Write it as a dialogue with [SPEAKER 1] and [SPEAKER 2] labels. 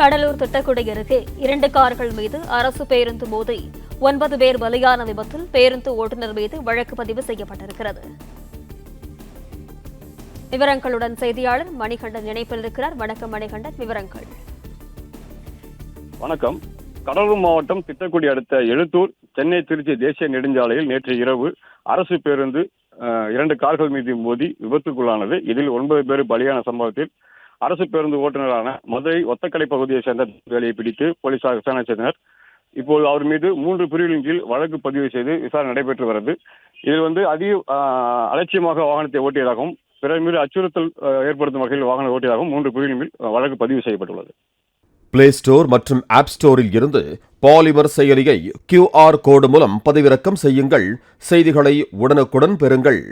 [SPEAKER 1] கடலூர் திட்டக்குடி அருகே 2 கார்கள் மீது அரசு பேருந்து மோதி 9 பேர் பலியான விபத்தில் பேருந்து ஓட்டுநர் மீது வழக்கு பதிவு செய்யப்பட்டிருக்கிறது. விவரங்களுடன் செய்தியாளர் மணிகண்டன் இணைப்பில் இருக்கிறார். வணக்கம் மணிகண்டன், விவரங்கள்.
[SPEAKER 2] வணக்கம். கடலூர் மாவட்டம் திட்டக்குடி அடுத்த எழுத்தூர் சென்னை திருச்சி தேசிய நெடுஞ்சாலையில் நேற்று இரவு அரசு பேருந்து 2 கார்கள் மீது மோதி விபத்துக்குள்ளானது. இதில் 9 பேர் பலியான சம்பவத்தில் அரசு பேருந்து ஓட்டுநரான மதுரை ஒத்தக்கடை பகுதியை சேர்ந்த வேலையை பிடித்து போலீசார் விசாரணை செய்தனர். இப்போது அவர் மீது 3 பிரிவுகளின் கீழ் வழக்கு பதிவு செய்து விசாரணை நடைபெற்று வருகிறது. இதில் அதிக அலட்சியமாக வாகனத்தை ஓட்டியதாகவும் பிறர் மீது அச்சுறுத்தல் ஏற்படுத்தும் வகையில் வாகனம் ஓட்டியதாகவும் 3 பிரிவுகளின் மேல் வழக்கு பதிவு செய்யப்பட்டுள்ளது.
[SPEAKER 3] பிளே ஸ்டோர் மற்றும் ஆப் ஸ்டோரில் இருந்து பாலிமர் செயலியை QR கோடு மூலம் பதிவிறக்கம் செய்யுங்கள். செய்திகளை உடனுக்குடன் பெறுங்கள்.